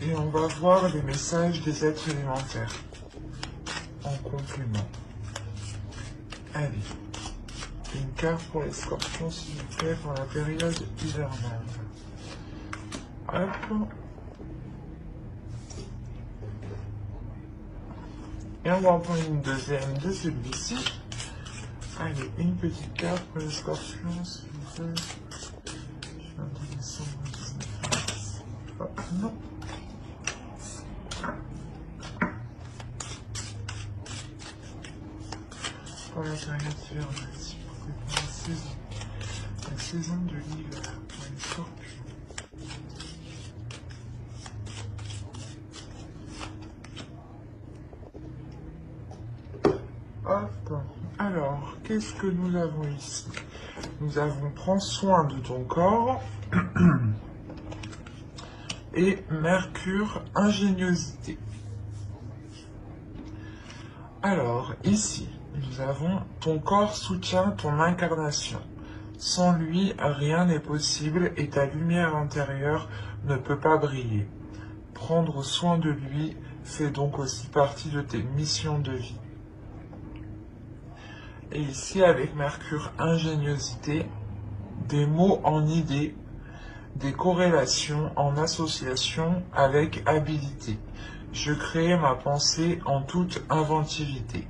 Et on va voir les messages des êtres élémentaires en complément. Allez, une carte pour les scorpions, s'il vous plaît, pour la période hivernale. Hop. Et on va en prendre une deuxième de celui-ci. Allez, une petite carte pour les scorpions, s'il vous plaît. Je viens de descendre 19 mars. Hop, non. Pour la période hivernale, s'il vous plaît, pour la saison de l'hiver, pour les scorpions. Hop. Alors, qu'est-ce que nous avons ici? Nous avons prends soin de ton corps et Mercure, ingéniosité. Alors, ici, nous avons ton corps soutient ton incarnation. Sans lui, rien n'est possible et ta lumière intérieure ne peut pas briller. Prendre soin de lui fait donc aussi partie de tes missions de vie. Et ici, avec Mercure, ingéniosité, des mots en idées, des corrélations en association avec habilité. Je crée ma pensée en toute inventivité.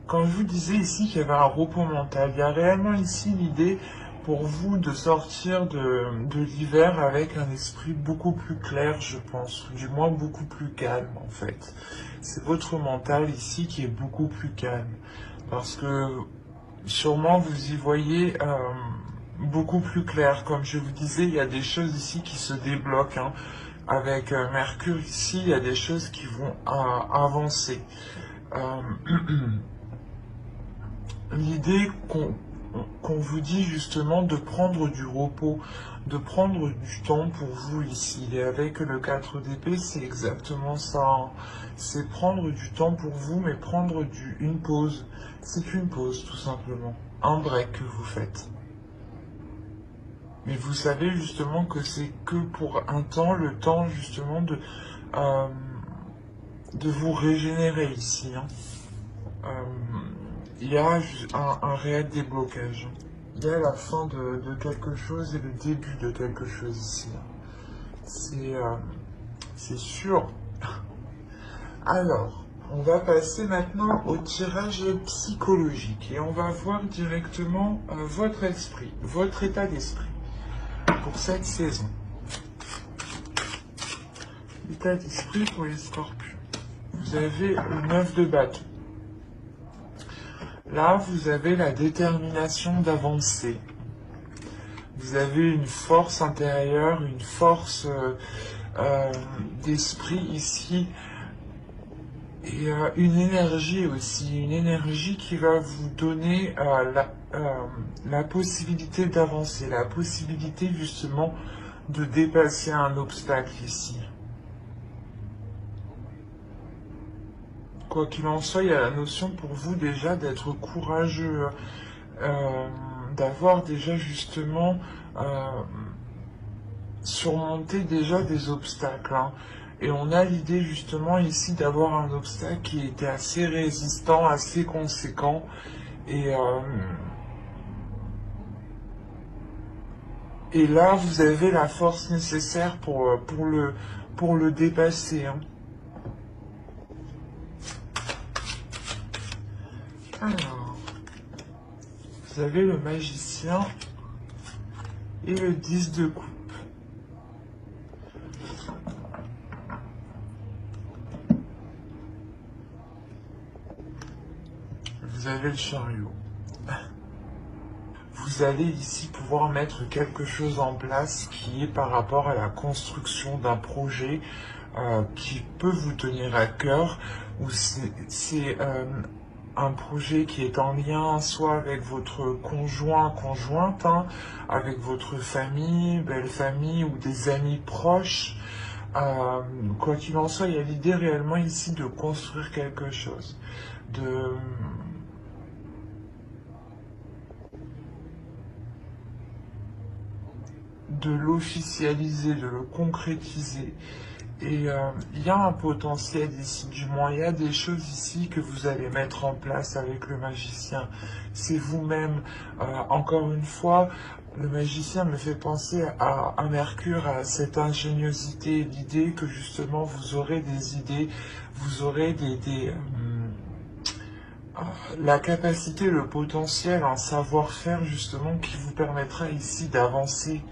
Quand je vous disais ici qu'il y avait un repos mental, il y a réellement ici l'idée pour vous de sortir de l'hiver avec un esprit beaucoup plus clair, je pense, ou du moins beaucoup plus calme en fait. C'est votre mental ici qui est beaucoup plus calme, parce que sûrement vous y voyez beaucoup plus clair. Comme je vous disais, il y a des choses ici qui se débloquent. Hein. Avec Mercure ici, il y a des choses qui vont avancer. L'idée qu'on vous dit justement de prendre du repos, de prendre du temps pour vous ici. Et avec le 4 d'épée, c'est exactement ça. Hein. C'est prendre du temps pour vous, mais prendre une pause. C'est une pause, tout simplement. Un break que vous faites. Mais vous savez justement que c'est que pour un temps, le temps justement de vous régénérer ici. Hein. Il y a un réel déblocage. Il y a la fin de quelque chose et le début de quelque chose ici. C'est sûr. Alors, on va passer maintenant au tirage psychologique et on va voir directement votre esprit, votre état d'esprit pour cette saison. L'état d'esprit pour les scorpions. Vous avez le 9 de bâton. Là, vous avez la détermination d'avancer. Vous avez une force intérieure, une force d'esprit ici. Et une énergie aussi. Une énergie qui va vous donner la possibilité d'avancer. La possibilité justement de dépasser un obstacle ici. Quoi qu'il en soit, il y a la notion pour vous déjà d'être courageux, d'avoir déjà justement surmonté déjà des obstacles. Hein. Et on a l'idée justement ici d'avoir un obstacle qui était assez résistant, assez conséquent. Et là, vous avez la force nécessaire pour le dépasser. Hein. Alors, vous avez le magicien et le 10 de coupe. Vous avez le chariot. Vous allez ici pouvoir mettre quelque chose en place qui est par rapport à la construction d'un projet qui peut vous tenir à cœur, ou c'est un projet qui est en lien soit avec votre conjoint, conjointe, hein, avec votre famille, belle famille ou des amis proches. Quoi qu'il en soit, il y a l'idée réellement ici de construire quelque chose, de l'officialiser, de le concrétiser. Et il y a un potentiel ici, du moins il y a des choses ici que vous allez mettre en place avec le magicien. C'est vous-même. Encore une fois, le magicien me fait penser à Mercure, à cette ingéniosité, l'idée que justement vous aurez des idées, vous aurez la capacité, le potentiel, un savoir-faire justement qui vous permettra ici d'avancer.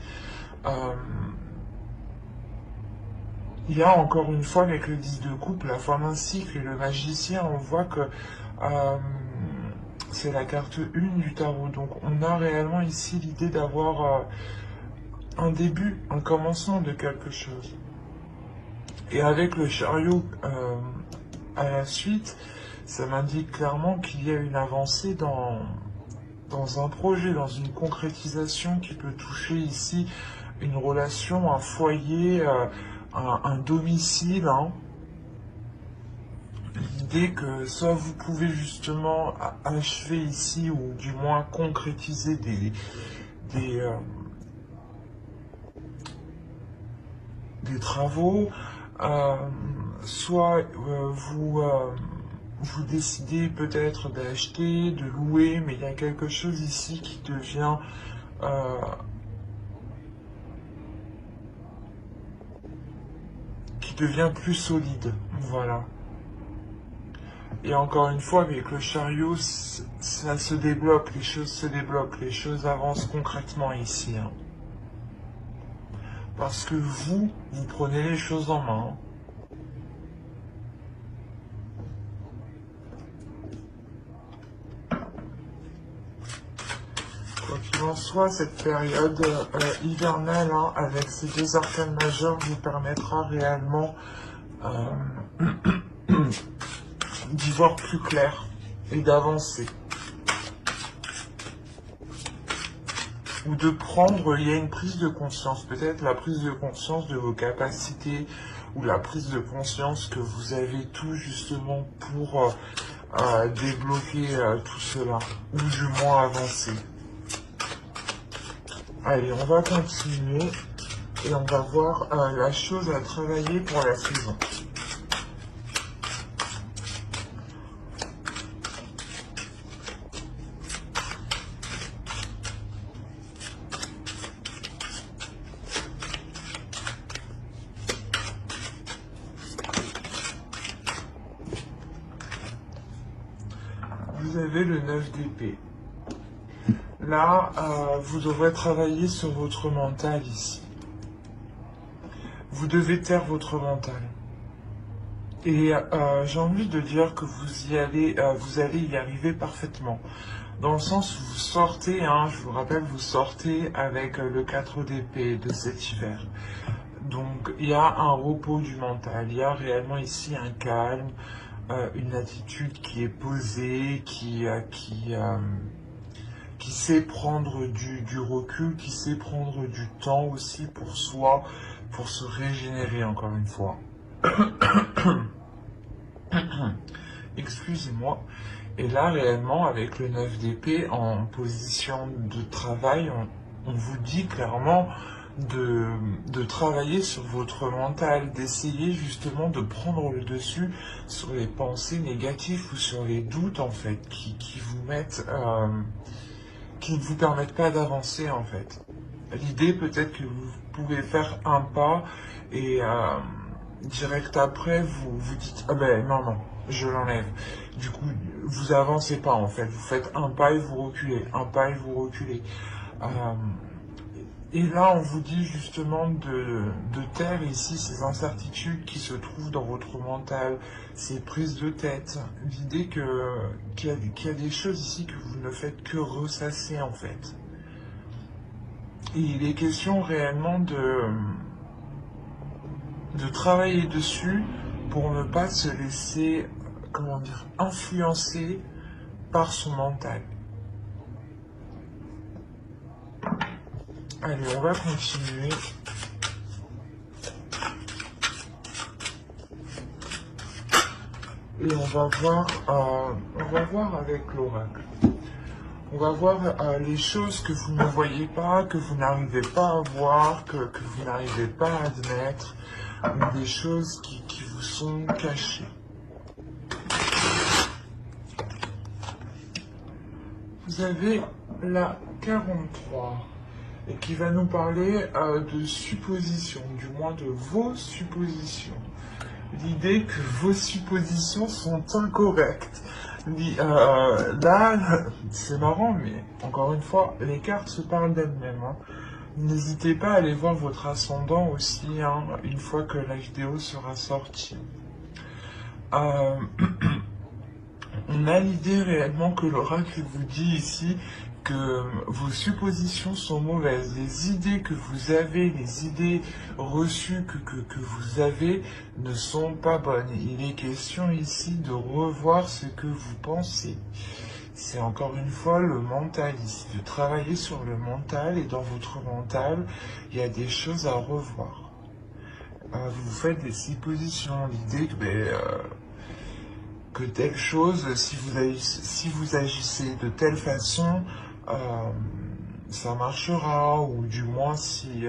Il y a encore une fois avec le 10 de coupe, la fin d'un cycle et le magicien, on voit que c'est la carte 1 du tarot. Donc on a réellement ici l'idée d'avoir un début, un commencement de quelque chose. Et avec le chariot à la suite, ça m'indique clairement qu'il y a une avancée dans un projet, dans une concrétisation qui peut toucher ici une relation, un foyer, un domicile. Hein. L'idée que soit vous pouvez justement achever ici, ou du moins concrétiser des travaux, soit vous décidez peut-être d'acheter, de louer, mais il y a quelque chose ici qui devient plus solide. Voilà. Et encore une fois, avec le chariot, ça se débloque, les choses se débloquent, les choses avancent concrètement ici. Hein. Parce que vous prenez les choses en main. Quoi qu'il en soit, cette période hivernale, hein, avec ces deux arcanes majeures, vous permettra réellement d'y voir plus clair et d'avancer. Ou de prendre, il y a une prise de conscience, peut-être la prise de conscience de vos capacités, ou la prise de conscience que vous avez tout justement pour débloquer tout cela, ou du moins avancer. Allez, on va continuer, et on va voir la chose à travailler pour la saison. Vous avez le 9 d'épée. Là, vous devrez travailler sur votre mental ici. Vous devez taire votre mental. Et j'ai envie de dire que vous allez y arriver parfaitement. Dans le sens où vous sortez, hein, je vous rappelle, vous sortez avec le 4 d'épée de cet hiver. Donc, il y a un repos du mental, il y a réellement ici un calme, une attitude qui est posée, qui sait prendre du recul, qui sait prendre du temps aussi pour soi, pour se régénérer encore une fois. Excusez-moi. Et là, réellement, avec le 9 d'épée en position de travail, on vous dit clairement de travailler sur votre mental, d'essayer justement de prendre le dessus sur les pensées négatives ou sur les doutes, en fait, qui vous mettent... qui ne vous permettent pas d'avancer, en fait. L'idée, peut-être que vous pouvez faire un pas et direct après, vous dites « Ah ben non, je l'enlève ». Du coup, vous avancez pas, en fait. Vous faites un pas et vous reculez, un pas et vous reculez. Et là, on vous dit justement de taire ici ces incertitudes qui se trouvent dans votre mental, ces prises de tête. L'idée qu'il y a des choses ici que vous ne faites que ressasser, en fait. Et il est question réellement de travailler dessus pour ne pas se laisser, comment dire, influencer par son mental. Allez, on va continuer. Et on va voir avec l'oracle. On va voir les choses que vous ne voyez pas, que vous n'arrivez pas à voir, que vous n'arrivez pas à admettre, des choses qui vous sont cachées. Vous avez la 43 et qui va nous parler de suppositions, du moins de vos suppositions. L'idée que vos suppositions sont incorrectes. Là, c'est marrant, mais encore une fois, les cartes se parlent d'elles-mêmes. Hein. N'hésitez pas à aller voir votre ascendant aussi, hein, une fois que la vidéo sera sortie. On a l'idée réellement que l'oracle vous dit ici que vos suppositions sont mauvaises. Les idées que vous avez, les idées reçues que vous avez ne sont pas bonnes. Il est question ici de revoir ce que vous pensez. C'est encore une fois le mental ici, de travailler sur le mental, et dans votre mental, il y a des choses à revoir. Vous faites des suppositions, l'idée que telle chose, si vous agissez de telle façon, ça marchera, ou du moins si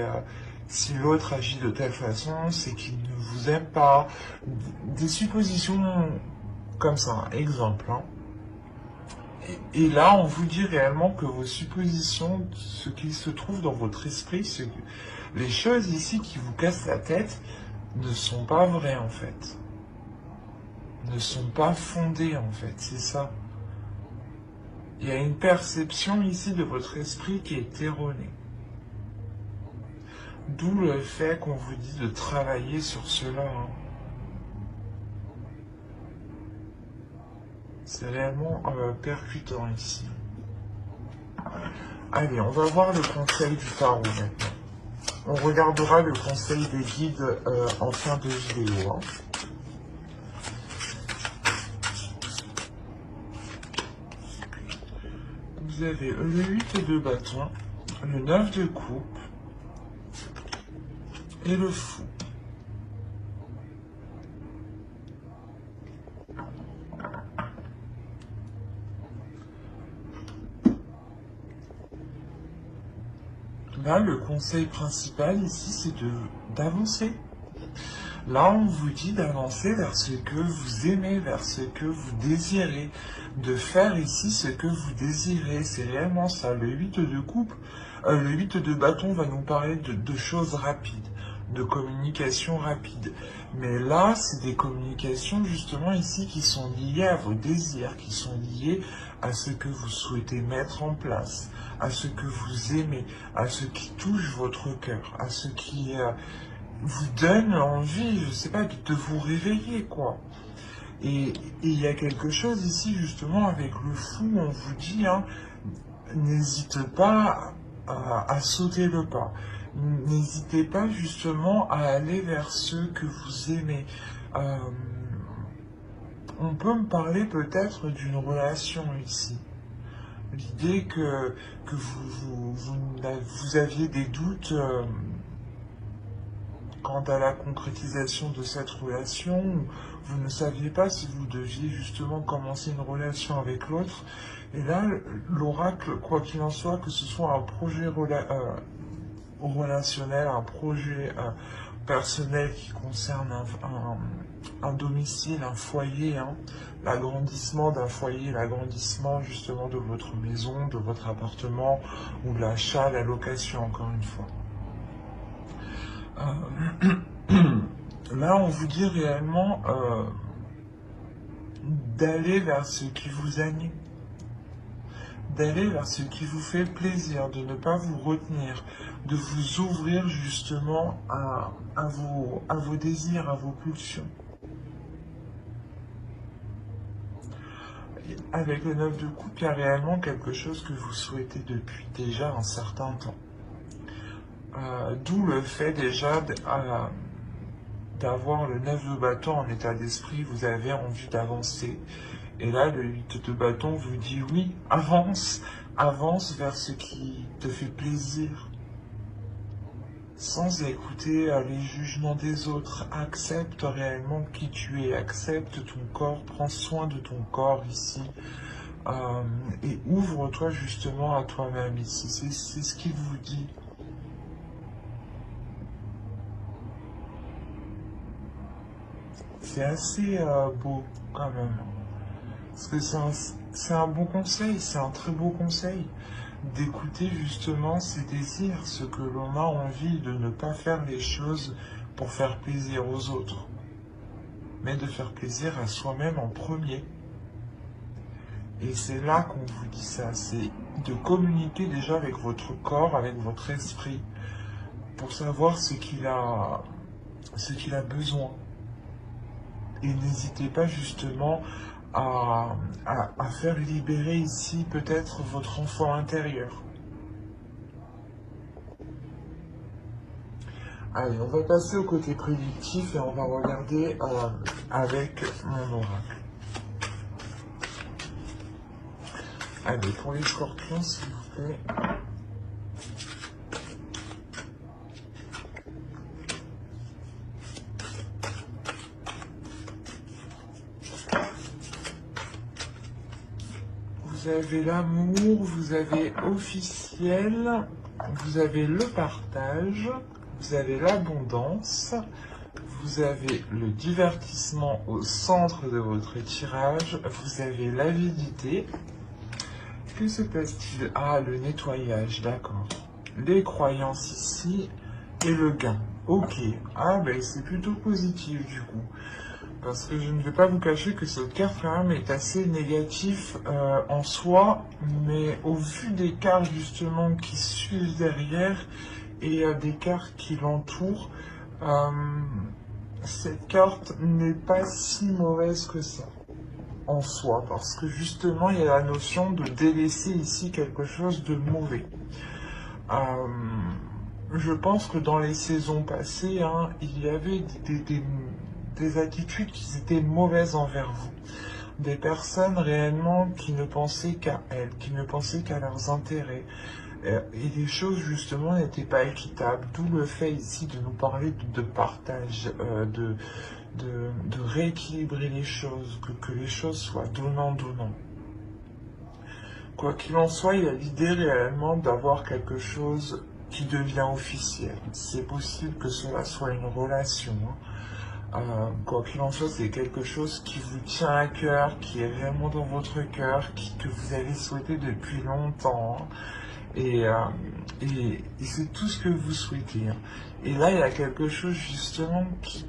l'autre agit de telle façon, c'est qu'il ne vous aime pas. Des suppositions comme ça, exemple. Hein. Et là, on vous dit réellement que vos suppositions, ce qui se trouve dans votre esprit, les choses ici qui vous cassent la tête, ne sont pas vraies en fait. Ne sont pas fondées en fait, c'est ça. Il y a une perception ici de votre esprit qui est erronée. D'où le fait qu'on vous dit de travailler sur cela. Hein. C'est réellement percutant ici. Allez, on va voir le conseil du tarot maintenant. On regardera le conseil des guides en fin de vidéo. Hein. Vous avez le 8 de bâton, le 9 de coupe et le fou. Là, le conseil principal ici, c'est d'avancer. Là, on vous dit d'avancer vers ce que vous aimez, vers ce que vous désirez, de faire ici ce que vous désirez. C'est réellement ça. Le 8 de coupe, le 8 de bâton va nous parler de choses rapides, de communication rapide. Mais là, c'est des communications justement ici qui sont liées à vos désirs, qui sont liées à ce que vous souhaitez mettre en place, à ce que vous aimez, à ce qui touche votre cœur, à ce qui vous donne envie, je sais pas, de vous réveiller, quoi. Et il y a quelque chose ici, justement, avec le fou, on vous dit, hein, n'hésite pas à sauter le pas. N'hésitez pas, justement, à aller vers ceux que vous aimez. On peut me parler peut-être d'une relation ici. L'idée que vous aviez des doutes quant à la concrétisation de cette relation, vous ne saviez pas si vous deviez justement commencer une relation avec l'autre. Et là, l'oracle, quoi qu'il en soit, que ce soit un projet relationnel, un projet personnel qui concerne un domicile, un foyer, hein, l'agrandissement d'un foyer, l'agrandissement justement de votre maison, de votre appartement, ou l'achat, la location, encore une fois. Là, on vous dit réellement d'aller vers ce qui vous anime, d'aller vers ce qui vous fait plaisir, de ne pas vous retenir, de vous ouvrir justement à vos désirs, à vos pulsions. Avec le 9 de coupe, il y a réellement quelque chose que vous souhaitez depuis déjà un certain temps. D'où le fait déjà d'avoir le 9 de bâton en état d'esprit, vous avez envie d'avancer. Et là, le 8 de bâton vous dit oui, avance, avance vers ce qui te fait plaisir. Sans écouter les jugements des autres, accepte réellement qui tu es, accepte ton corps, prends soin de ton corps ici. et ouvre-toi justement à toi-même ici. C'est ce qu'il vous dit. C'est assez beau quand même. Parce que c'est un bon conseil, c'est un très beau conseil d'écouter justement ses désirs, ce que l'on a envie, de ne pas faire les choses pour faire plaisir aux autres, mais de faire plaisir à soi-même en premier. Et c'est là qu'on vous dit ça, c'est de communiquer déjà avec votre corps, avec votre esprit, pour savoir ce qu'il a besoin. Et n'hésitez pas justement à faire libérer ici peut-être votre enfant intérieur. Allez, on va passer au côté prédictif et on va regarder avec mon oracle. Allez, pour les scorpions, s'il vous plaît. Vous avez l'amour, vous avez officiel, vous avez le partage, vous avez l'abondance, vous avez le divertissement au centre de votre tirage, vous avez l'avidité. Que se passe-t-il? Ah, le nettoyage, d'accord. Les croyances ici et le gain. Ok, ah ben c'est plutôt positif du coup. Parce que je ne vais pas vous cacher que cette carte quand même est assez négative en soi, mais au vu des cartes justement qui suivent derrière et des cartes qui l'entourent, cette carte n'est pas si mauvaise que ça en soi, parce que justement il y a la notion de délaisser ici quelque chose de mauvais. Je pense que dans les saisons passées, hein, il y avait des attitudes qui étaient mauvaises envers vous. Des personnes réellement qui ne pensaient qu'à elles, qui ne pensaient qu'à leurs intérêts. Et les choses justement n'étaient pas équitables. D'où le fait ici de nous parler de partage, de rééquilibrer les choses, que les choses soient donnant-donnant. Quoi qu'il en soit, il y a l'idée réellement d'avoir quelque chose qui devient officiel. C'est possible que cela soit une relation. Quoi qu'il en soit, c'est quelque chose qui vous tient à cœur, qui est réellement dans votre cœur, que vous avez souhaité depuis longtemps. Et c'est tout ce que vous souhaitez. Et là, il y a quelque chose justement qui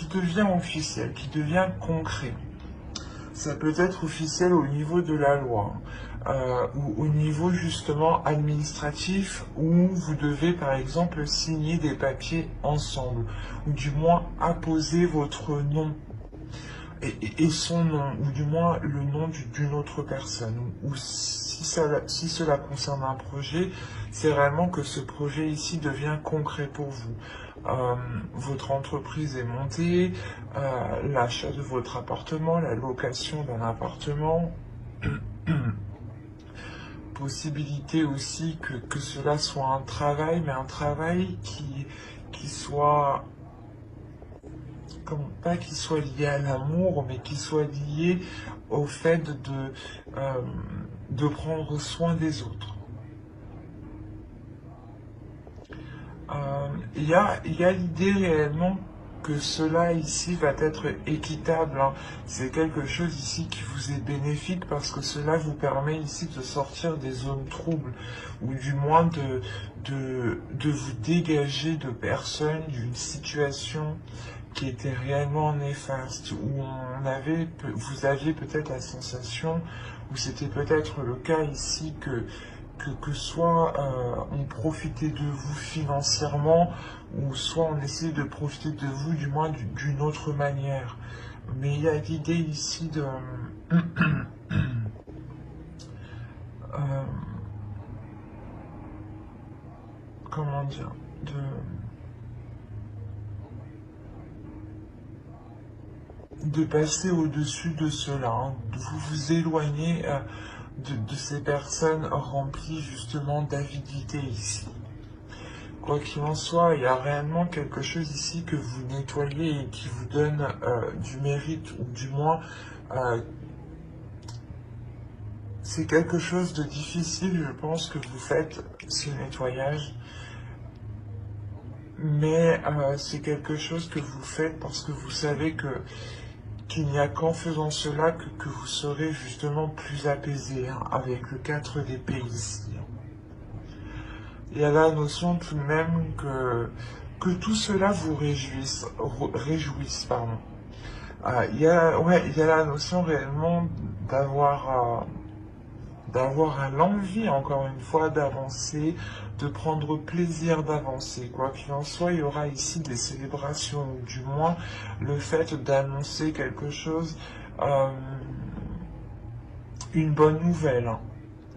devient officiel, qui devient concret. Ça peut être officiel au niveau de la loi, ou au niveau justement administratif, où vous devez par exemple signer des papiers ensemble, ou du moins apposer votre nom et son nom, ou du moins le nom d'une autre personne, ou si cela concerne un projet, c'est réellement que ce projet ici devient concret pour vous. Votre entreprise est montée, l'achat de votre appartement, la location d'un appartement, possibilité aussi que cela soit un travail, mais un travail qui soit, pas qui soit lié à l'amour, mais qui soit lié au fait de prendre soin des autres. Il y a l'idée réellement que cela ici va être équitable. Hein. C'est quelque chose ici qui vous est bénéfique parce que cela vous permet ici de sortir des zones troubles ou du moins de vous dégager de personnes, d'une situation qui était réellement néfaste, où vous aviez peut-être la sensation, ou c'était peut-être le cas ici que soit on profitait de vous financièrement, ou soit on essayait de profiter de vous du moins d'une autre manière. Mais il y a l'idée ici de... comment dire, de passer au-dessus de cela, hein, de vous éloigner de ces personnes remplies justement d'avidité ici. Quoi qu'il en soit, il y a réellement quelque chose ici que vous nettoyez et qui vous donne du mérite, ou du moins c'est quelque chose de difficile, je pense, que vous faites, ce nettoyage. Mais c'est quelque chose que vous faites parce que vous savez qu'il n'y a qu'en faisant cela que vous serez justement plus apaisé, hein, avec le 4 d'épée ici. Il y a la notion tout de même que tout cela vous réjouisse, pardon. Il y a la notion réellement d'avoir l'envie, encore une fois, d'avancer, de prendre plaisir d'avancer. Quoi qu'il en soit, il y aura ici des célébrations, ou du moins le fait d'annoncer quelque chose, euh, une bonne nouvelle, hein.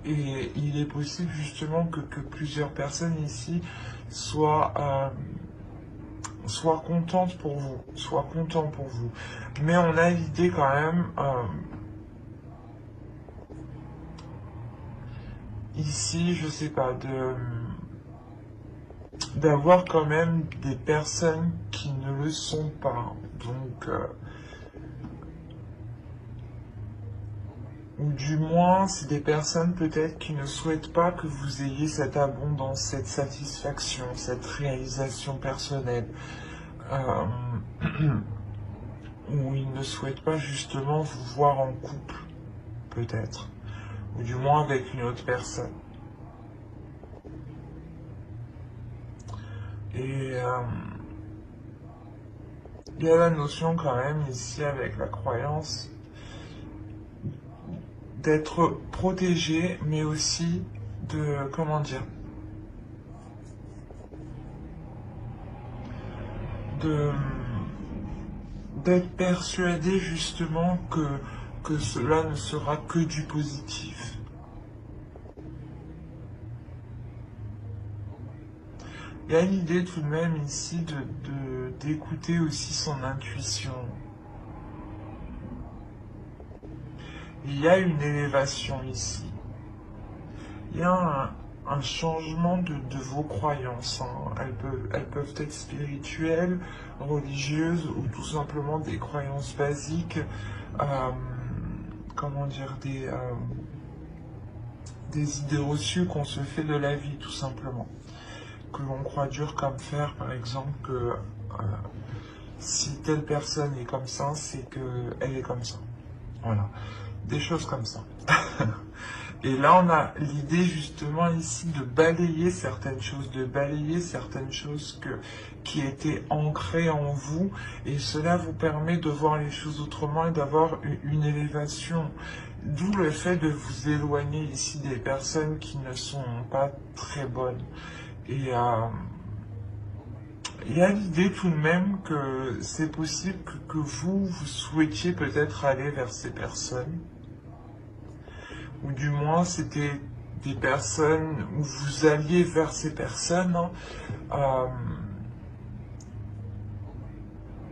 Et il est possible justement que plusieurs personnes ici soient contentes pour vous, soient contents pour vous. Mais on a l'idée quand même, ici, je sais pas, d'avoir quand même des personnes qui ne le sont pas. Donc, ou du moins, c'est des personnes peut-être qui ne souhaitent pas que vous ayez cette abondance, cette satisfaction, cette réalisation personnelle. Euh, ou ils ne souhaitent pas justement vous voir en couple, peut-être. Ou du moins avec une autre personne. Et il y a la notion quand même ici avec la croyance d'être protégé, mais aussi de, comment dire, de d'être persuadé justement que cela ne sera que du positif. Il y a l'idée tout de même ici d'écouter aussi son intuition. Il y a une élévation ici. Il y a un changement de vos croyances, hein. Elles peuvent être spirituelles, religieuses ou tout simplement des croyances basiques, euh, comment dire, des idées reçues qu'on se fait de la vie tout simplement. Que l'on croit dur comme fer, par exemple, que si telle personne est comme ça, c'est qu'elle est comme ça. Voilà, des choses comme ça. Et là, on a l'idée justement ici de balayer certaines choses, qui étaient ancrées en vous, et cela vous permet de voir les choses autrement et d'avoir une élévation. D'où le fait de vous éloigner ici des personnes qui ne sont pas très bonnes. Et il y a l'idée tout de même que c'est possible que vous souhaitiez peut-être aller vers ces personnes, ou du moins c'était des personnes où vous alliez vers ces personnes, hein, euh,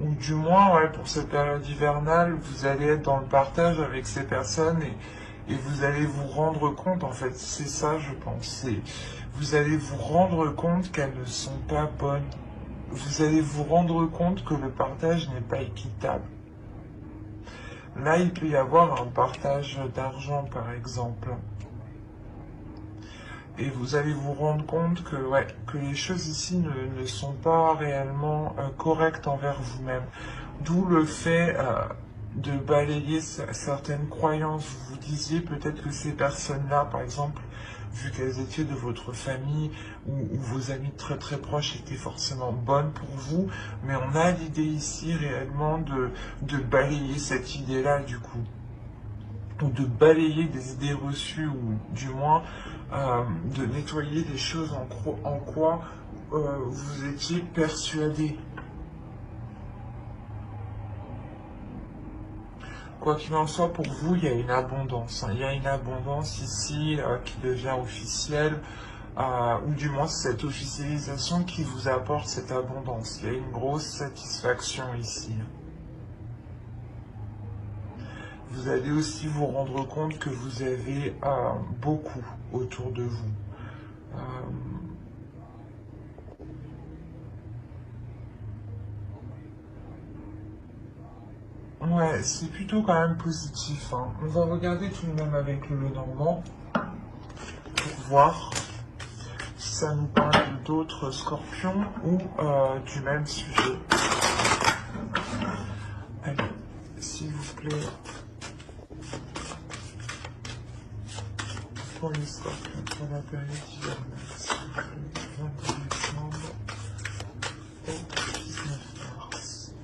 ou du moins, ouais, pour cette période hivernale, vous allez être dans le partage avec ces personnes et vous allez vous rendre compte, en fait, c'est ça je pense, vous allez vous rendre compte qu'elles ne sont pas bonnes, vous allez vous rendre compte que le partage n'est pas équitable. Là, il peut y avoir un partage d'argent, par exemple. Et vous allez vous rendre compte que, ouais, que les choses ici ne sont pas réellement correctes envers vous-même. D'où le fait de balayer certaines croyances. Vous vous disiez peut-être que ces personnes-là, par exemple, vu qu'elles étaient de votre famille ou vos amis très très proches étaient forcément bonnes pour vous, mais on a l'idée ici réellement de balayer cette idée-là du coup, ou de balayer des idées reçues, ou du moins de nettoyer des choses en quoi vous étiez persuadé. Quoi qu'il en soit, pour vous, il y a une abondance, hein. Il y a une abondance ici qui devient officielle, ou du moins c'est cette officialisation qui vous apporte cette abondance. Il y a une grosse satisfaction ici. Vous allez aussi vous rendre compte que vous avez beaucoup autour de vous. Ouais, c'est plutôt quand même positif, hein. On va regarder tout de même avec le Lenormand pour voir si ça nous parle d'autres scorpions ou du même sujet. Allez, s'il vous plaît, pour les scorpions, pour la période hivernale, s'il vous plaît, du 22 décembre au 19 mars.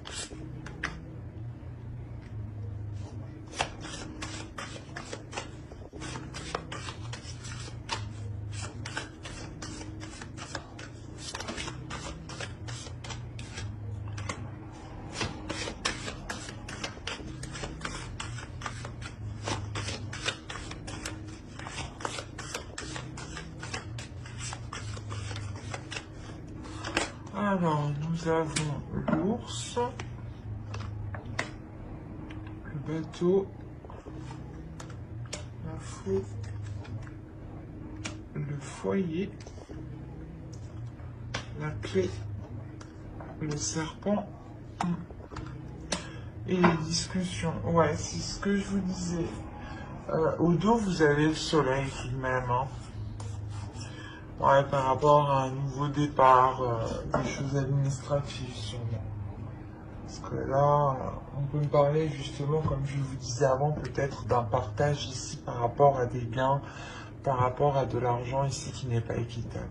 Alors, nous avons l'ours, le bateau, la faux, le foyer, la clé, le serpent et les discussions. Ouais, c'est ce que je vous disais. Au dos, vous avez le soleil tout de même, hein. Ouais, par rapport à un nouveau départ, des choses administratives sûrement. Parce que là, on peut me parler justement, comme je vous disais avant, peut-être d'un partage ici par rapport à des gains, par rapport à de l'argent ici qui n'est pas équitable.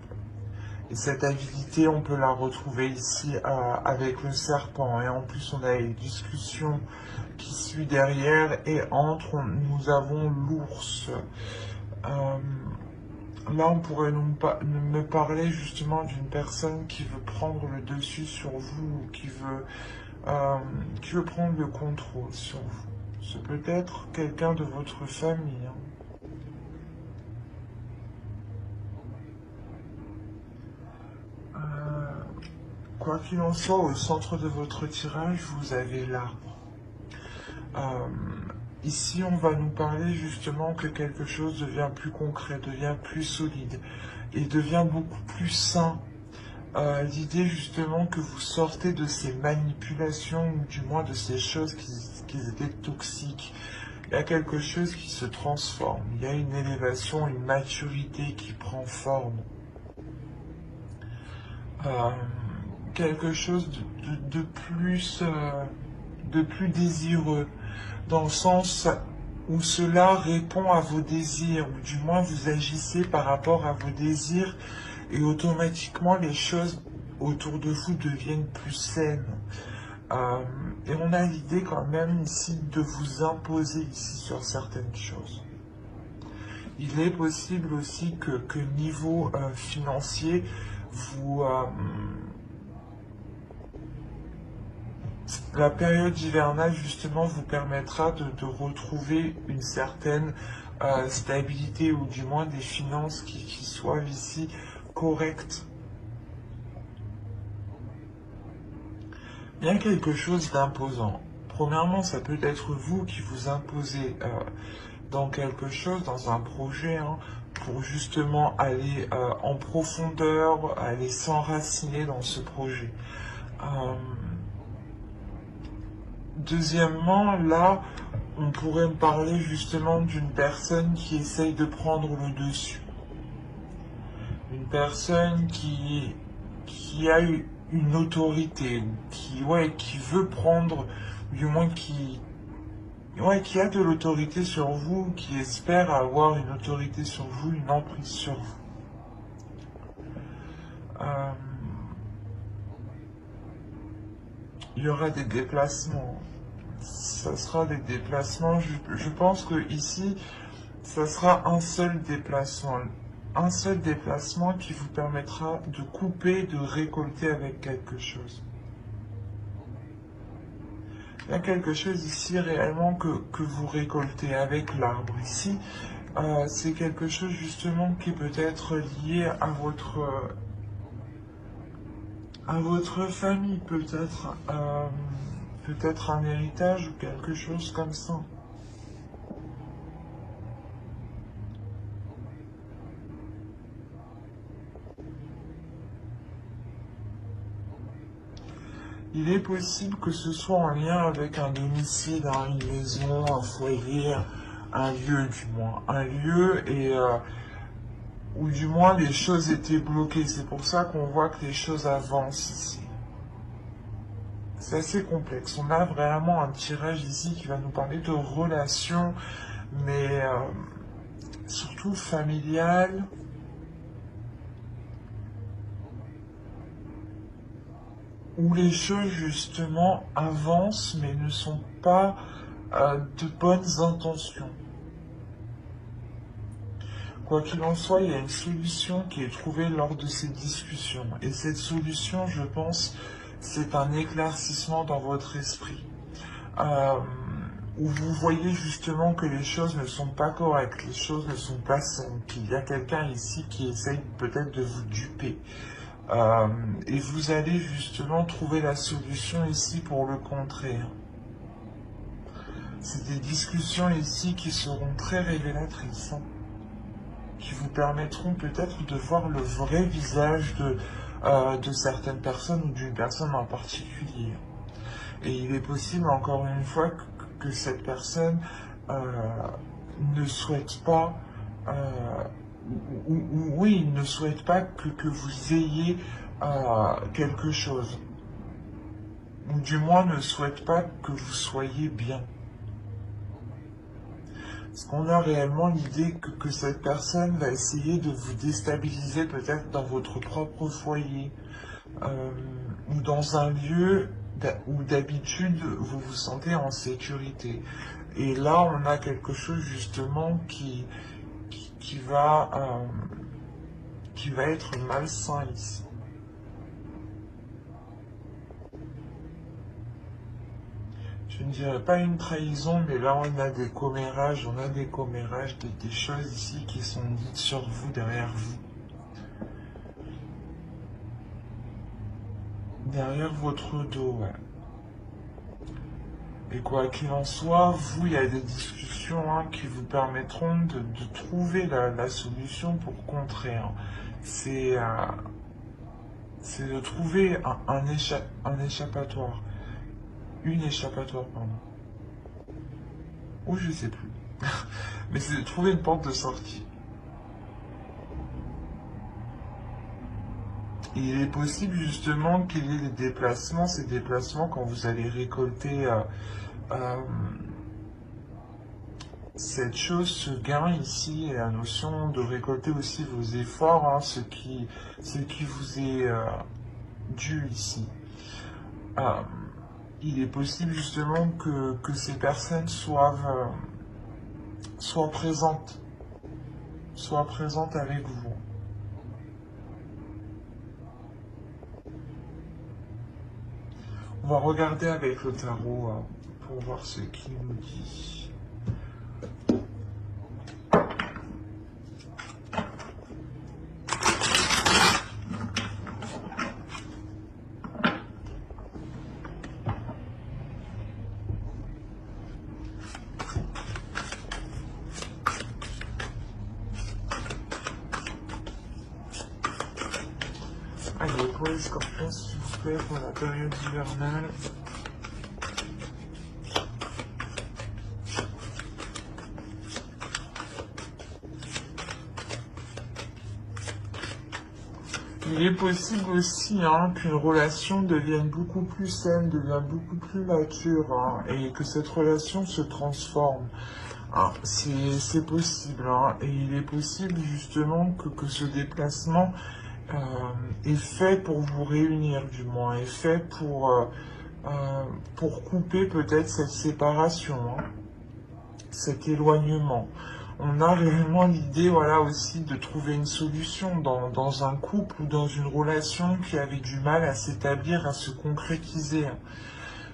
Et cette habilité, on peut la retrouver ici avec le serpent. Et en plus, on a les discussions qui suivent derrière. Et entre, nous avons l'ours. Là, on pourrait me parler justement d'une personne qui veut prendre le dessus sur vous, ou qui veut prendre le contrôle sur vous. C'est peut-être quelqu'un de votre famille, hein. Quoi qu'il en soit, au centre de votre tirage, vous avez l'arbre. Ici, on va nous parler justement que quelque chose devient plus concret, devient plus solide et devient beaucoup plus sain. L'idée justement que vous sortez de ces manipulations ou du moins de ces choses qui étaient toxiques. Il y a quelque chose qui se transforme, il y a une élévation, une maturité qui prend forme. Quelque chose de plus désireux, dans le sens où cela répond à vos désirs, ou du moins vous agissez par rapport à vos désirs, et automatiquement les choses autour de vous deviennent plus saines. Et on a l'idée quand même ici de vous imposer ici sur certaines choses. Il est possible aussi que niveau financier, la période hivernale justement vous permettra de retrouver une certaine stabilité ou du moins des finances qui soient ici correctes. Il y a quelque chose d'imposant. Premièrement, ça peut être vous qui vous imposez dans quelque chose, dans un projet, hein, pour justement aller en profondeur, aller s'enraciner dans ce projet. Deuxièmement, là, on pourrait me parler justement d'une personne qui essaye de prendre le dessus. Une personne qui a une autorité, qui veut prendre, du moins qui a de l'autorité sur vous, qui espère avoir une autorité sur vous, une emprise sur vous. Il y aura des déplacements. Ça sera des déplacements. Je pense que ici, ça sera un seul déplacement. Un seul déplacement qui vous permettra de couper, de récolter avec quelque chose. Il y a quelque chose ici réellement que vous récoltez avec l'arbre. Ici, c'est quelque chose justement qui peut être lié à votre famille, peut-être un héritage ou quelque chose comme ça. Il est possible que ce soit en lien avec un domicile, hein, une maison, un foyer, un lieu du moins. Un lieu où du moins les choses étaient bloquées. C'est pour ça qu'on voit que les choses avancent ici. C'est assez complexe. On a vraiment un tirage ici qui va nous parler de relations, mais surtout familiales. Où les choses justement avancent mais ne sont pas de bonnes intentions. Quoi qu'il en soit, il y a une solution qui est trouvée lors de ces discussions. Et cette solution, je pense, c'est un éclaircissement dans votre esprit. Où vous voyez justement que les choses ne sont pas correctes, les choses ne sont pas saines, qu'il y a quelqu'un ici qui essaye peut-être de vous duper. Et vous allez justement trouver la solution ici pour le contrer. C'est des discussions ici qui seront très révélatrices, hein, qui vous permettront peut-être de voir le vrai visage de certaines personnes ou d'une personne en particulier. Et il est possible, encore une fois, que cette personne ne souhaite pas, oui, il ne souhaite pas que vous ayez quelque chose. Ou du moins ne souhaite pas que vous soyez bien. Parce qu'on a réellement l'idée que cette personne va essayer de vous déstabiliser peut-être dans votre propre foyer. Ou dans un lieu où d'habitude vous vous sentez en sécurité. Et là, on a quelque chose justement qui va être malsain ici. Je ne dirais pas une trahison, mais là on a des commérages, des choses ici qui sont dites sur vous, derrière vous. Derrière votre dos, ouais. Et quoi qu'il en soit, vous, il y a des discussions hein, qui vous permettront de trouver la solution pour contrer. Hein. C'est de trouver un échappatoire. Une échappatoire, pardon. Ou je sais plus. Mais c'est de trouver une porte de sortie. Et il est possible justement qu'il y ait des déplacements, ces déplacements quand vous allez récolter cette chose, ce gain ici, et la notion de récolter aussi vos efforts, hein, ce qui vous est dû ici. Il est possible justement que ces personnes soient présentes avec vous. On va regarder avec le tarot pour voir ce qu'il nous dit. Allez, pour les scorpions, s'il vous plaît, pour la période hivernale. Il est possible aussi hein, qu'une relation devienne beaucoup plus saine, devienne beaucoup plus mature, hein, et que cette relation se transforme. Hein, c'est possible, hein, et il est possible justement que ce déplacement est fait pour vous réunir, du moins, est fait pour couper peut-être cette séparation, hein, cet éloignement. On a réellement l'idée, voilà, aussi de trouver une solution dans un couple ou dans une relation qui avait du mal à s'établir, à se concrétiser.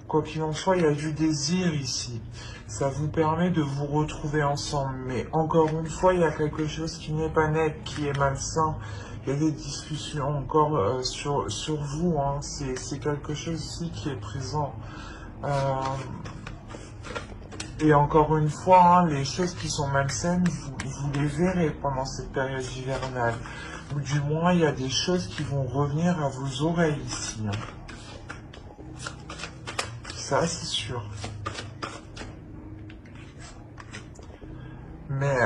Quoi qu'il en soit, il y a du désir ici. Ça vous permet de vous retrouver ensemble. Mais encore une fois, il y a quelque chose qui n'est pas net, qui est malsain. Il y a des discussions encore sur vous. Hein. C'est quelque chose ici qui est présent. Et encore une fois, hein, les choses qui sont malsaines, vous les verrez pendant cette période hivernale. Ou du moins, il y a des choses qui vont revenir à vos oreilles ici. Hein. ça c'est sûr. Mais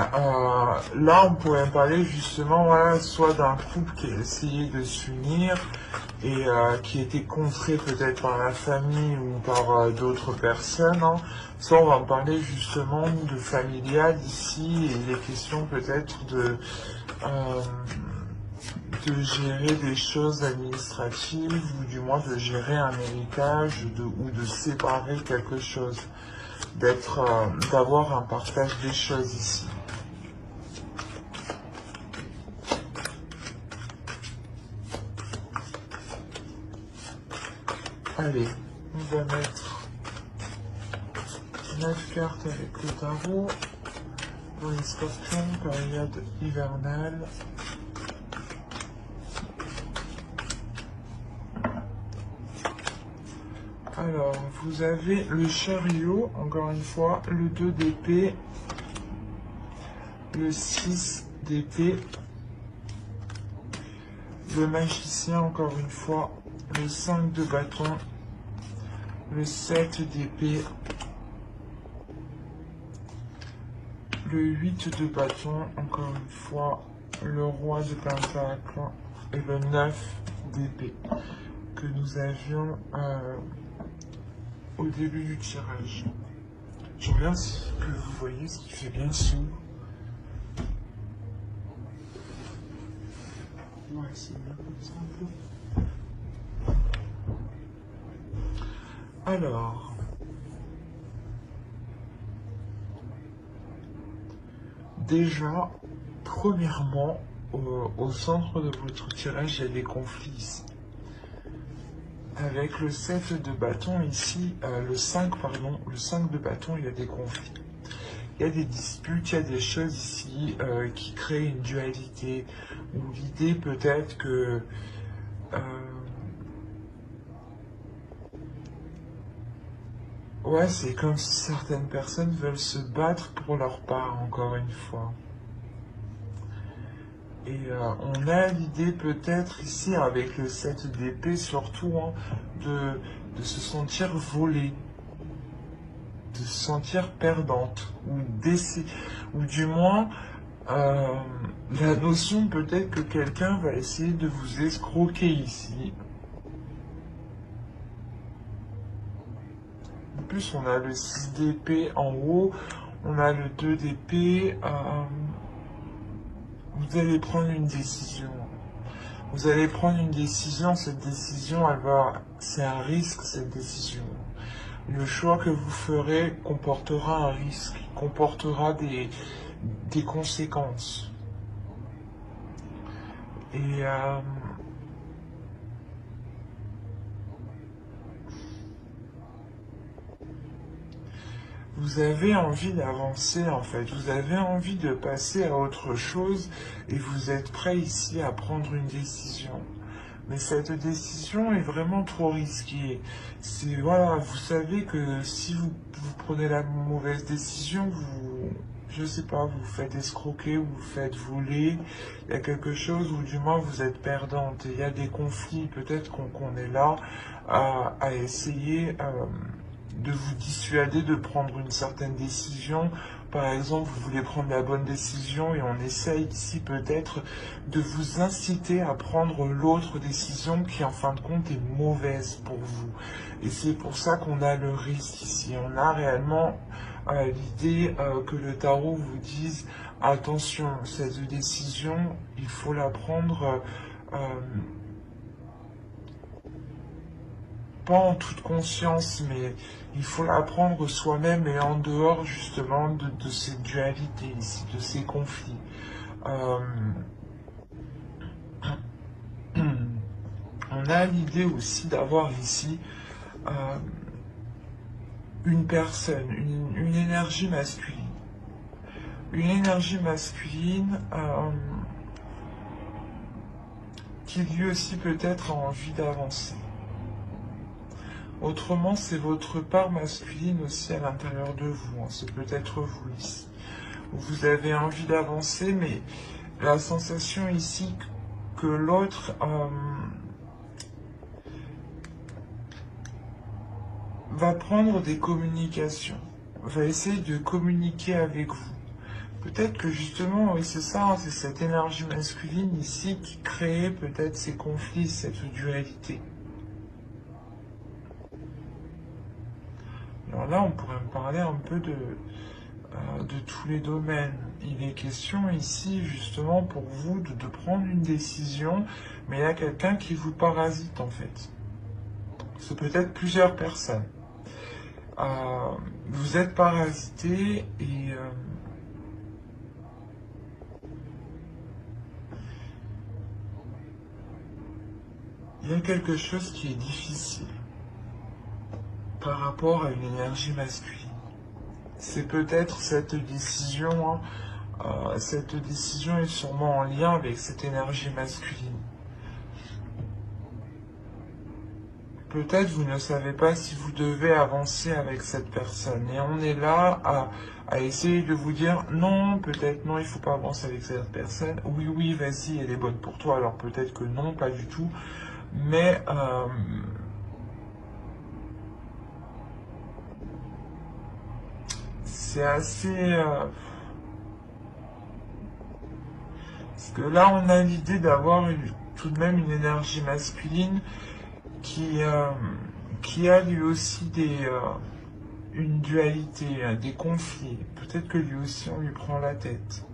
là, on pourrait parler justement, voilà, soit d'un couple qui a essayé de s'unir et qui était contré peut-être par la famille ou par d'autres personnes, hein. Soit on va parler justement de familial ici et il est question peut-être euh, de gérer des choses administratives ou du moins de gérer un héritage ou de séparer quelque chose, d'avoir un partage des choses ici. Allez, on va mettre 9 cartes avec le tarot pour les scorpions, période hivernale. Alors, vous avez le chariot, encore une fois, le 2 d'épée, le 6 d'épée, le magicien, encore une fois, le 5 de bâton, le 7 d'épée, le 8 de bâton, encore une fois, le roi de pentacle et le 9 d'épée que nous avions au début du tirage. Je regarde si que vous voyez ce qui fait bien sous. Ouais, c'est bien comme ça un peu. Alors, déjà, premièrement, au centre de votre tirage, il y a des conflits ici. Avec le 7 de bâton ici, le 5 de bâton, il y a des conflits. Il y a des disputes, il y a des choses ici qui créent une dualité, ou l'idée peut-être que ouais, c'est comme si certaines personnes veulent se battre pour leur part, encore une fois. Et on a l'idée peut-être ici, avec le 7 d'épée surtout, hein, de se sentir volée, de se sentir perdante, ou du moins la notion peut-être que quelqu'un va essayer de vous escroquer ici. En plus, on a le 6 d'épée en haut, on a le 2 d'épée. Vous allez prendre une décision. Vous allez prendre une décision. Cette décision, c'est un risque, cette décision. Le choix que vous ferez comportera un risque, comportera des conséquences. Et vous avez envie d'avancer en fait, vous avez envie de passer à autre chose et vous êtes prêt ici à prendre une décision. Mais cette décision est vraiment trop risquée. Voilà, vous savez que si vous prenez la mauvaise décision, je sais pas, vous faites escroquer ou vous faites voler. Il y a quelque chose où du moins vous êtes perdante. Et il y a des conflits, peut-être qu'on est là à essayer de vous dissuader de prendre une certaine décision. Par exemple, vous voulez prendre la bonne décision et on essaye ici peut-être de vous inciter à prendre l'autre décision qui en fin de compte est mauvaise pour vous. Et c'est pour ça qu'on a le risque ici. On a réellement l'idée que le tarot vous dise attention, cette décision, il faut la prendre pas en toute conscience, mais il faut la prendre soi-même et en dehors justement de ces dualités ici, de ces conflits. On a l'idée aussi d'avoir ici une personne, une énergie masculine. Une énergie masculine qui lui aussi peut-être a envie d'avancer. Autrement, c'est votre part masculine aussi à l'intérieur de vous. Hein. C'est peut-être vous ici. Vous avez envie d'avancer, mais la sensation ici que l'autre va prendre des communications, va essayer de communiquer avec vous. Peut-être que justement, oui c'est ça, c'est cette énergie masculine ici qui crée peut-être ces conflits, cette dualité. Alors là, on pourrait me parler un peu de tous les domaines. Il est question ici justement pour vous de prendre une décision, mais il y a quelqu'un qui vous parasite en fait. C'est peut-être plusieurs personnes. Vous êtes parasité et il y a quelque chose qui est difficile par rapport à une énergie masculine. C'est peut-être cette décision, cette décision est sûrement en lien avec cette énergie masculine. Peut-être vous ne savez pas si vous devez avancer avec cette personne. Et on est là à essayer de vous dire non, peut-être non, il ne faut pas avancer avec cette personne. Oui, oui, vas-y, elle est bonne pour toi. Alors peut-être que non, pas du tout. Mais c'est assez... parce que là, on a l'idée d'avoir tout de même une énergie masculine qui a lui aussi une dualité, des conflits. Peut-être que lui aussi, on lui prend la tête.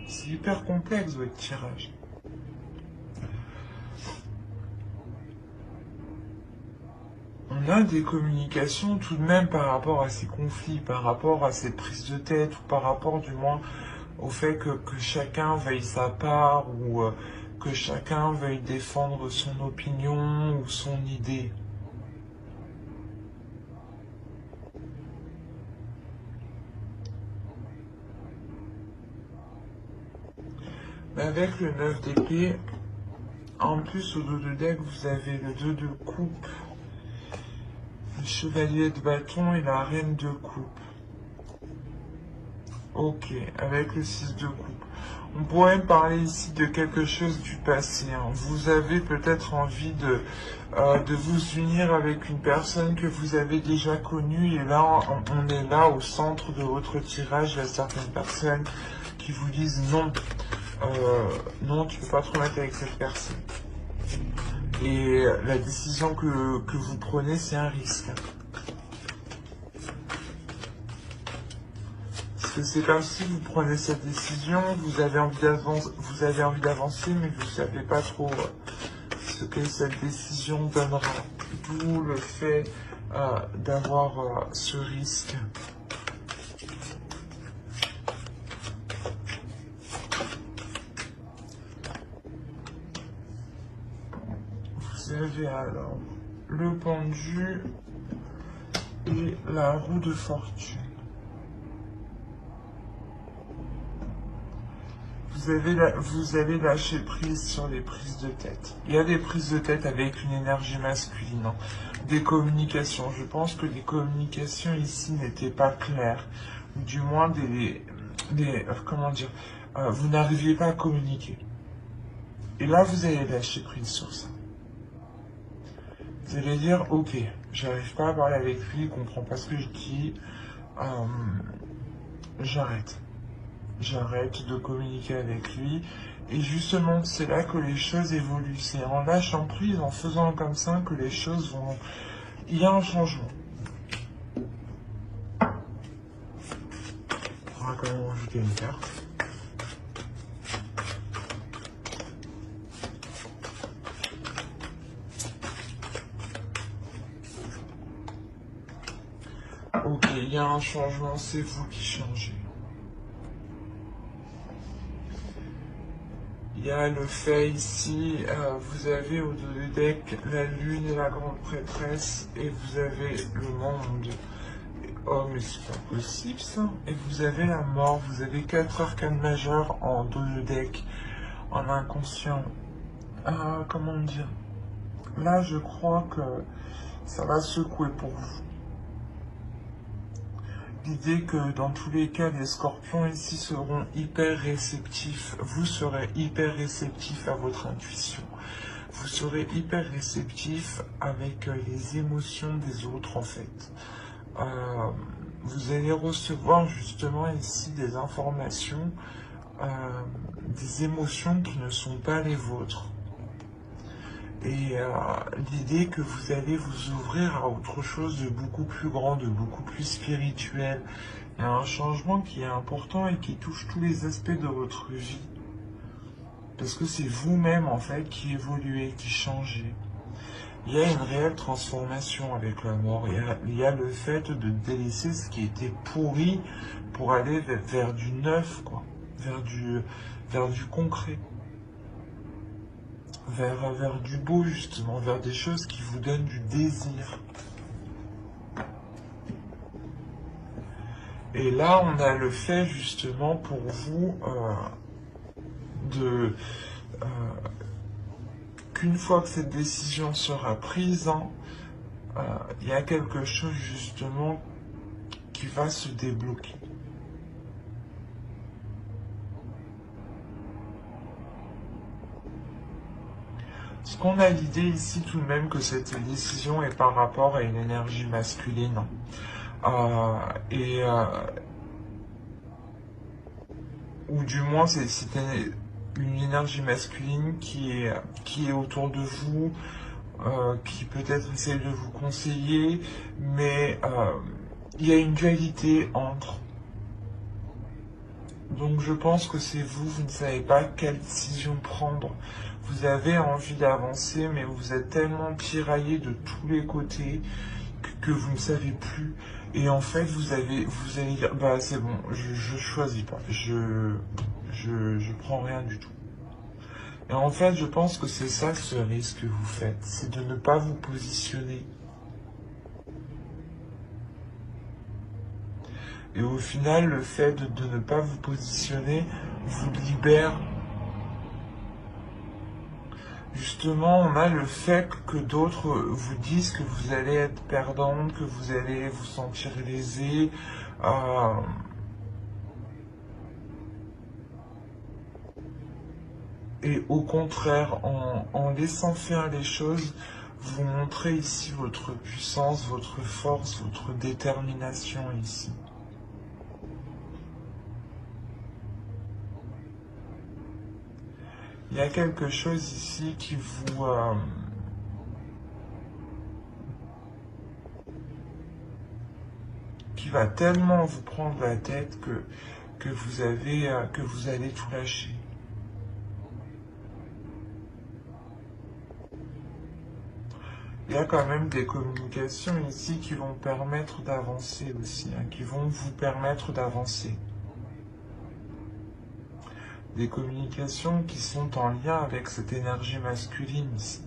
C'est hyper complexe, votre tirage. On a des communications tout de même par rapport à ces conflits, par rapport à ces prises de tête, ou par rapport du moins au fait que chacun veuille sa part, ou que chacun veuille défendre son opinion ou son idée. Mais avec le 9 d'épée, en plus au dos de deck, vous avez le 2 de coupe, le chevalier de bâton et la reine de coupe. Ok, avec le 6 de coupe. On pourrait me parler ici de quelque chose du passé. Hein. Vous avez peut-être envie de vous unir avec une personne que vous avez déjà connue. Et là, on est là au centre de votre tirage. Il y a certaines personnes qui vous disent non. Non, tu ne peux pas te remettre avec cette personne. Et la décision que vous prenez, c'est un risque. Parce que c'est comme si vous prenez cette décision, vous avez envie d'avancer, mais vous ne savez pas trop ce que cette décision donnera. D'où le fait d'avoir ce risque. Vous avez alors le pendu et la roue de fortune. Vous allez lâcher prise sur les prises de tête. Il y a des prises de tête avec une énergie masculine, hein. Des communications. Je pense que les communications ici n'étaient pas claires. Ou du moins comment dire, vous n'arriviez pas à communiquer. Et là, vous allez lâcher prise sur ça. Vous allez dire, ok, j'arrive pas à parler avec lui, il comprend pas ce que je dis, j'arrête. J'arrête de communiquer avec lui. Et justement, c'est là que les choses évoluent. C'est en lâchant prise, en faisant comme ça, que les choses vont... Il y a un changement. On va quand même rajouter une carte. Ok, il y a un changement, c'est vous qui changez. Il y a le fait ici, vous avez au dos du deck la lune et la grande prêtresse, et vous avez le monde. Oh mais c'est pas possible ça. Et vous avez la mort, vous avez 4 arcanes majeures en dos de deck, en inconscient. Comment dire? Là je crois que ça va secouer pour vous. L'idée que dans tous les cas, les scorpions ici seront hyper réceptifs. Vous serez hyper réceptif à votre intuition. vous serez hyper réceptif avec les émotions des autres en fait. Vous allez recevoir justement ici des informations, des émotions qui ne sont pas les vôtres. Et l'idée que vous allez vous ouvrir à autre chose de beaucoup plus grand, de beaucoup plus spirituel. Il y a un changement qui est important et qui touche tous les aspects de votre vie. Parce que c'est vous-même en fait qui évoluez, qui changez. Il y a une réelle transformation avec la mort. Il y a le fait de délaisser ce qui était pourri pour aller vers du neuf, quoi. Vers du concret. Vers du beau, justement. Vers des choses qui vous donnent du désir. Et là, on a le fait, justement, pour vous, qu'une fois que cette décision sera prise, il y a quelque chose justement qui va se débloquer. Parce qu'on a l'idée ici tout de même que cette décision est par rapport à une énergie masculine. Ou du moins c'est une énergie masculine qui est autour de vous, qui peut-être essaie de vous conseiller, mais il y a une dualité entre. Donc je pense que c'est vous ne savez pas quelle décision prendre. Vous avez envie d'avancer, mais vous êtes tellement tiraillé de tous les côtés que vous ne savez plus. Et en fait, vous allez dire, bah c'est bon, je choisis pas, je prends rien du tout. Et en fait, je pense que c'est ça ce risque que vous faites, c'est de ne pas vous positionner. Et au final, le fait de ne pas vous positionner vous libère. Justement, on a le fait que d'autres vous disent que vous allez être perdante, que vous allez vous sentir lésée. Et au contraire, en laissant faire les choses, vous montrez ici votre puissance, votre force, votre détermination ici. Il y a quelque chose ici qui vous... qui va tellement vous prendre la tête que vous allez tout lâcher. Il y a quand même des communications ici qui vont permettre d'avancer aussi, qui vont vous permettre d'avancer. Des communications qui sont en lien avec cette énergie masculine ici.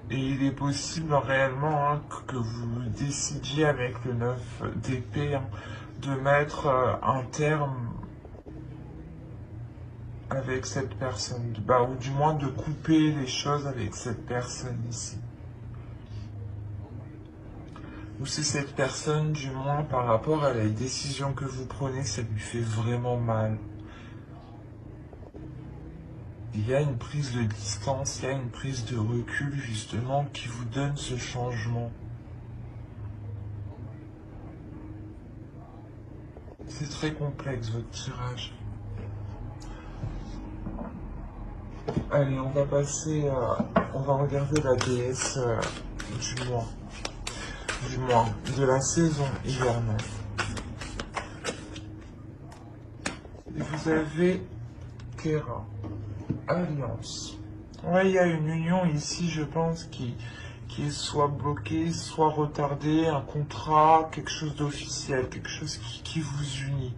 Et il est possible réellement que vous décidiez avec le 9 d'épée de mettre un terme avec cette personne, ou du moins de couper les choses avec cette personne ici. Ou si cette personne, du moins par rapport à la décision que vous prenez, ça lui fait vraiment mal. Il y a une prise de distance, il y a une prise de recul justement qui vous donne ce changement. C'est très complexe votre tirage. Allez, on va passer, on va regarder la déesse de la saison hivernale. Et vous avez Terra, Alliance. Ouais, il y a une union ici, je pense, qui est soit bloquée, soit retardée, un contrat, quelque chose d'officiel, quelque chose qui vous unit.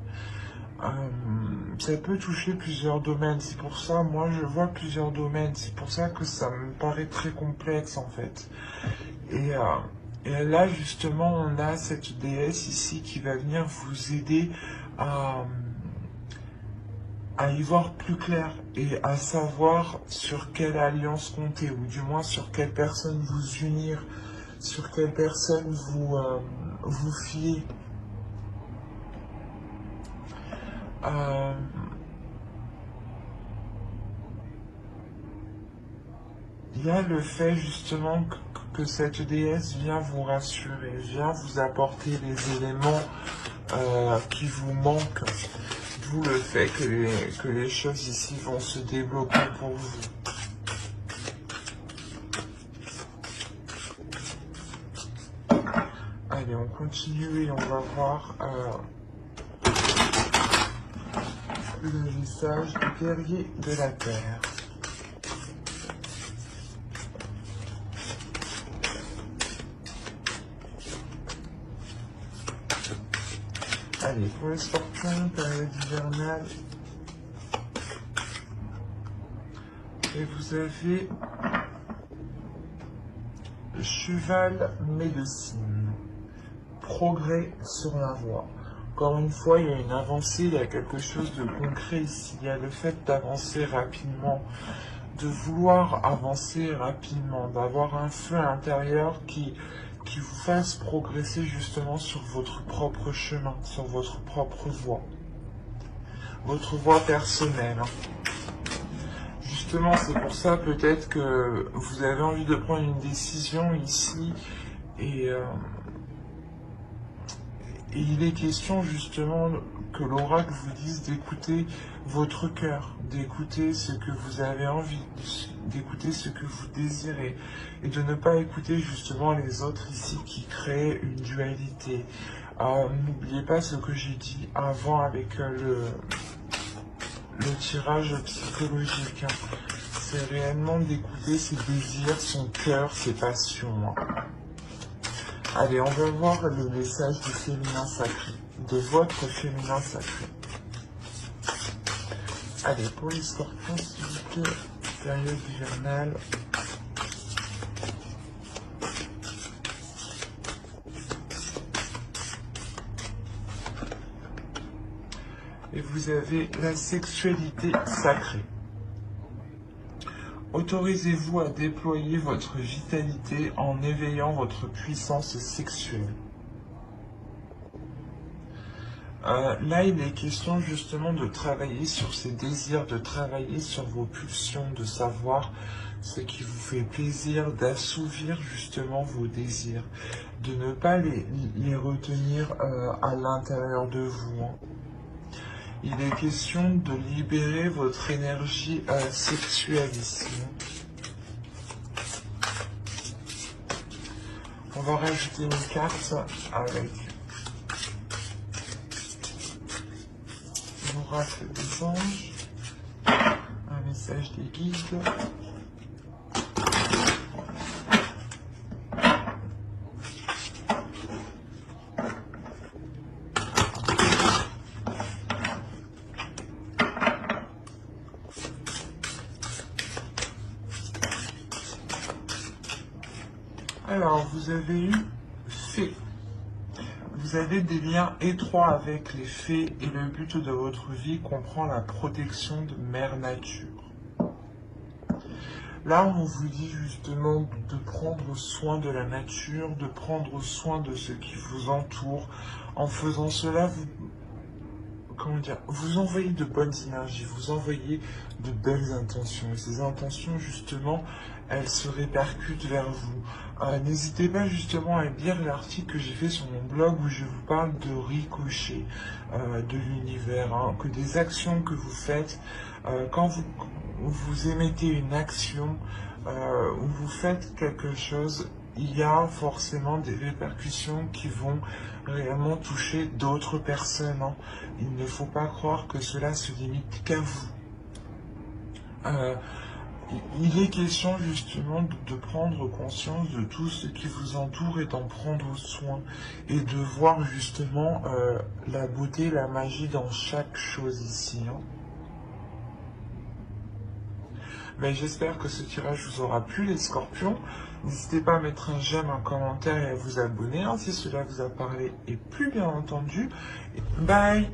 Ça peut toucher plusieurs domaines, c'est pour ça, moi je vois plusieurs domaines, c'est pour ça que ça me paraît très complexe en fait. Et là justement on a cette déesse ici qui va venir vous aider à y voir plus clair et à savoir sur quelle alliance compter, ou du moins sur quelle personne vous unir, sur quelle personne vous fiez. Il y a le fait justement que cette déesse vient vous rassurer, vient vous apporter les éléments qui vous manquent, d'où le fait que les choses ici vont se débloquer pour vous. Allez, on continue et on va voir le message du guerrier de la terre. Allez, pour les scorpions, période hivernale. Et vous avez cheval médecine. Progrès sur la voie. Encore une fois, il y a une avancée, il y a quelque chose de concret ici. Il y a le fait d'avancer rapidement, de vouloir avancer rapidement, d'avoir un feu intérieur qui vous fasse progresser justement sur votre propre chemin, sur votre propre voie. Votre voie personnelle. Justement, c'est pour ça peut-être que vous avez envie de prendre une décision ici et il est question justement que l'oracle vous dise d'écouter votre cœur, d'écouter ce que vous avez envie, d'écouter ce que vous désirez, et de ne pas écouter justement les autres ici qui créent une dualité. N'oubliez pas ce que j'ai dit avant avec le tirage psychologique. C'est réellement d'écouter ses désirs, son cœur, ses passions. Allez, on va voir le message du féminin sacré, de votre féminin sacré. Allez, pour les scorpions, s'il vous plaît, période hivernale. Et vous avez la sexualité sacrée. Autorisez-vous à déployer votre vitalité en éveillant votre puissance sexuelle. Là, il est question justement de travailler sur ces désirs, de travailler sur vos pulsions, de savoir ce qui vous fait plaisir, d'assouvir justement vos désirs, de ne pas les retenir à l'intérieur de vous. Il est question de libérer votre énergie sexuelle ici. On va rajouter une carte avec l'oracle des anges, un message des guides. Alors, vous avez eu fée. Vous avez des liens étroits avec les fées et le but de votre vie comprend la protection de Mère Nature. Là, on vous dit justement de prendre soin de la nature, de prendre soin de ce qui vous entoure. En faisant cela, vous envoyez de bonnes énergies, vous envoyez de belles intentions. Et ces intentions, justement, elles se répercutent vers vous. N'hésitez pas justement à lire l'article que j'ai fait sur mon blog où je vous parle de ricochet de l'univers, que des actions que vous faites, quand vous émettez une action, ou vous faites quelque chose, il y a forcément des répercussions qui vont réellement toucher d'autres personnes. Il ne faut pas croire que cela se limite qu'à vous. Il est question justement de prendre conscience de tout ce qui vous entoure et d'en prendre soin et de voir justement la beauté, la magie dans chaque chose ici. Mais j'espère que ce tirage vous aura plu les scorpions. N'hésitez pas à mettre un j'aime, un commentaire et à vous abonner si cela vous a parlé et plus bien entendu. Bye!